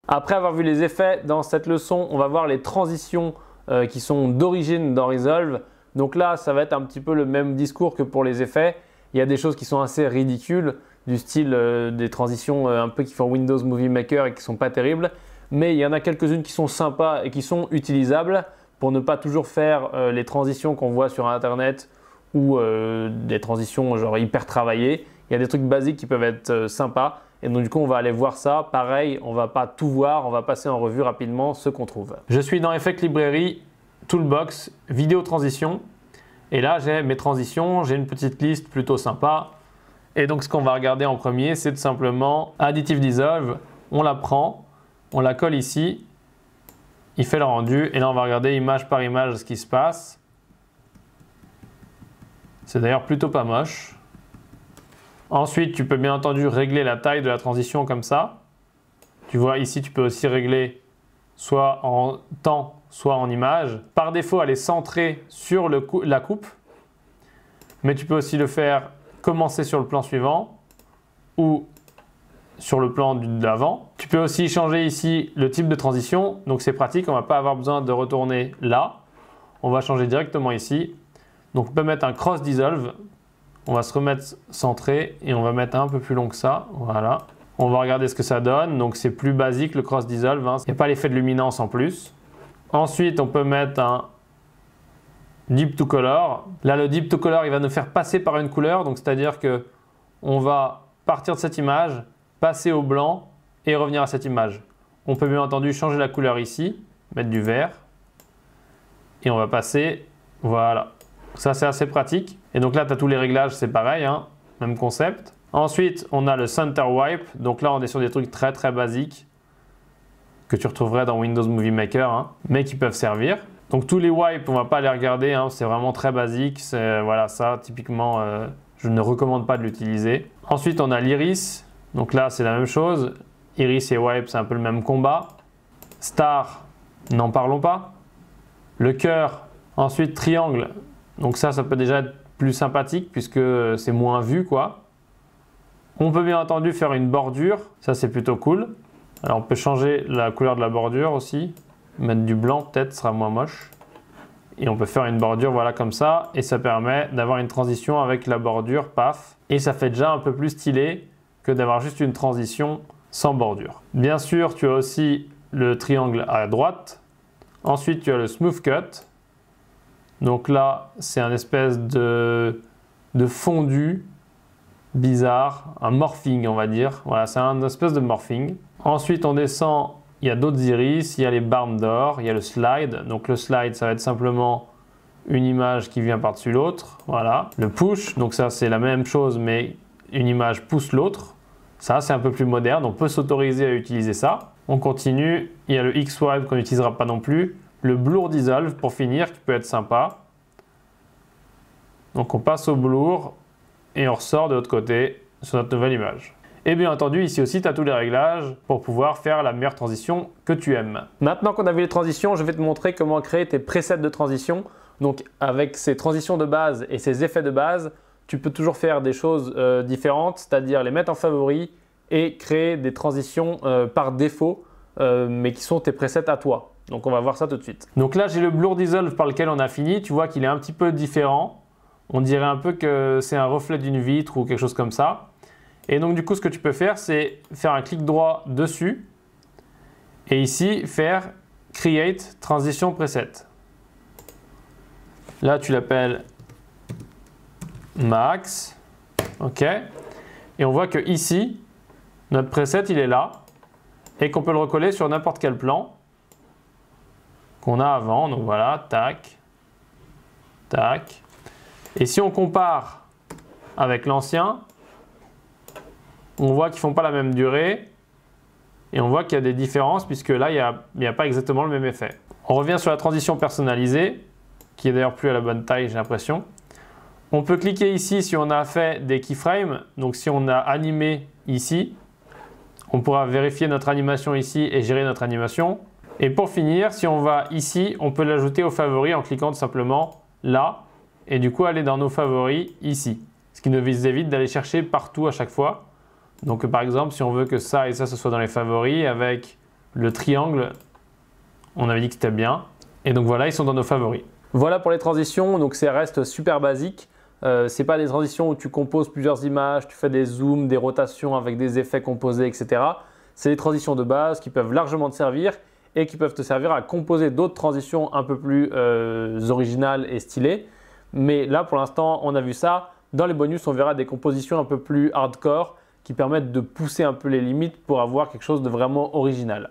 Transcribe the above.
Après avoir vu les effets dans cette leçon, on va voir les transitions qui sont d'origine dans Resolve. Donc là, ça va être un petit peu le même discours que pour les effets. Il y a des choses qui sont assez ridicules, du style des transitions un peu qui font Windows Movie Maker et qui ne sont pas terribles. Mais il y en a quelques-unes qui sont sympas et qui sont utilisables pour ne pas toujours faire les transitions qu'on voit sur Internet ou des transitions genre hyper travaillées. Il y a des trucs basiques qui peuvent être sympas. Et donc du coup, on va aller voir ça. Pareil, on ne va pas tout voir, on va passer en revue rapidement ce qu'on trouve. Je suis dans Effect Library, Toolbox, Vidéo Transition. Et là, j'ai mes transitions, j'ai une petite liste plutôt sympa. Et donc ce qu'on va regarder en premier, c'est tout simplement Additive Dissolve. On la prend, on la colle ici. Il fait le rendu. Et là, on va regarder image par image ce qui se passe. C'est d'ailleurs plutôt pas moche. Ensuite, tu peux bien entendu régler la taille de la transition comme ça. Tu vois ici, tu peux aussi régler soit en temps, soit en image. Par défaut, elle est centrée sur la coupe. Mais tu peux aussi le faire commencer sur le plan suivant ou sur le plan d'avant. Tu peux aussi changer ici le type de transition. Donc c'est pratique, on ne va pas avoir besoin de retourner là. On va changer directement ici. Donc on peut mettre un cross dissolve. On va se remettre centré et on va mettre un peu plus long que ça. Voilà. On va regarder ce que ça donne. Donc c'est plus basique le cross dissolve. Hein. Il n'y a pas l'effet de luminance en plus. Ensuite, on peut mettre un deep to color. Là, le deep to color, il va nous faire passer par une couleur. Donc c'est-à-dire que on va partir de cette image, passer au blanc et revenir à cette image. On peut bien entendu changer la couleur ici, mettre du vert et on va passer. Voilà. Ça, c'est assez pratique. Et donc là, tu as tous les réglages, c'est pareil, hein, même concept. Ensuite, on a le Center Wipe. Donc là, on est sur des trucs très très basiques que tu retrouverais dans Windows Movie Maker, hein, mais qui peuvent servir. Donc tous les wipes, on ne va pas les regarder, hein, c'est vraiment très basique. Voilà, ça, typiquement, je ne recommande pas de l'utiliser. Ensuite, on a l'iris. Donc là, c'est la même chose. Iris et wipe, c'est un peu le même combat. Star, n'en parlons pas. Le cœur. Ensuite, triangle. Donc ça peut déjà être plus sympathique puisque c'est moins vu, quoi. On peut bien entendu faire une bordure. Ça, c'est plutôt cool. Alors, on peut changer la couleur de la bordure aussi. Mettre du blanc, peut-être, ce sera moins moche. Et on peut faire une bordure, voilà, comme ça. Et ça permet d'avoir une transition avec la bordure, paf. Et ça fait déjà un peu plus stylé que d'avoir juste une transition sans bordure. Bien sûr, tu as aussi le triangle à droite. Ensuite, tu as le smooth cut. Donc là, c'est un espèce de fondu bizarre, un morphing, on va dire. Voilà, c'est un espèce de morphing. Ensuite, on descend, il y a d'autres iris, il y a les barmes d'or, il y a le slide. Donc le slide, ça va être simplement une image qui vient par-dessus l'autre. Voilà. Le push, donc ça, c'est la même chose, mais une image pousse l'autre. Ça, c'est un peu plus moderne, on peut s'autoriser à utiliser ça. On continue, il y a le X-Wipe qu'on n'utilisera pas non plus. Le Blur Dissolve pour finir, qui peut être sympa. Donc on passe au Blur et on ressort de l'autre côté sur notre nouvelle image. Et bien entendu, ici aussi, tu as tous les réglages pour pouvoir faire la meilleure transition que tu aimes. Maintenant qu'on a vu les transitions, je vais te montrer comment créer tes presets de transition. Donc avec ces transitions de base et ces effets de base, tu peux toujours faire des choses différentes, c'est-à-dire les mettre en favori et créer des transitions par défaut, mais qui sont tes presets à toi. Donc on va voir ça tout de suite. Donc là, j'ai le Blur Dissolve par lequel on a fini. Tu vois qu'il est un petit peu différent. On dirait un peu que c'est un reflet d'une vitre ou quelque chose comme ça. Et donc du coup, ce que tu peux faire, c'est faire un clic droit dessus et ici, faire Create Transition Preset. Là, tu l'appelles Max. OK. Et on voit que ici, notre preset, il est là et qu'on peut le recoller sur n'importe quel plan qu'on a avant. Donc voilà, tac, tac. Et si on compare avec l'ancien, on voit qu'ils ne font pas la même durée et on voit qu'il y a des différences puisque là, il n'y a pas exactement le même effet. On revient sur la transition personnalisée, qui est d'ailleurs plus à la bonne taille, j'ai l'impression. On peut cliquer ici si on a fait des keyframes. Donc si on a animé ici, on pourra vérifier notre animation ici et gérer notre animation. Et pour finir, si on va ici, on peut l'ajouter aux favoris en cliquant tout simplement là et du coup aller dans nos favoris ici. Ce qui nous évite d'aller chercher partout à chaque fois. Donc par exemple, si on veut que ça et ça ce soit dans les favoris avec Le triangle, on avait dit que c'était bien. Et donc voilà, ils sont dans nos favoris. Voilà pour les transitions, donc ça reste super basique. C'est pas des transitions où tu composes plusieurs images, tu fais des zooms, des rotations avec des effets composés, etc. C'est des transitions de base qui peuvent largement te servir et qui peuvent te servir à composer d'autres transitions un peu plus originales et stylées. Mais là, pour l'instant, on a vu ça. Dans les bonus, on verra des compositions un peu plus hardcore qui permettent de pousser un peu les limites pour avoir quelque chose de vraiment original.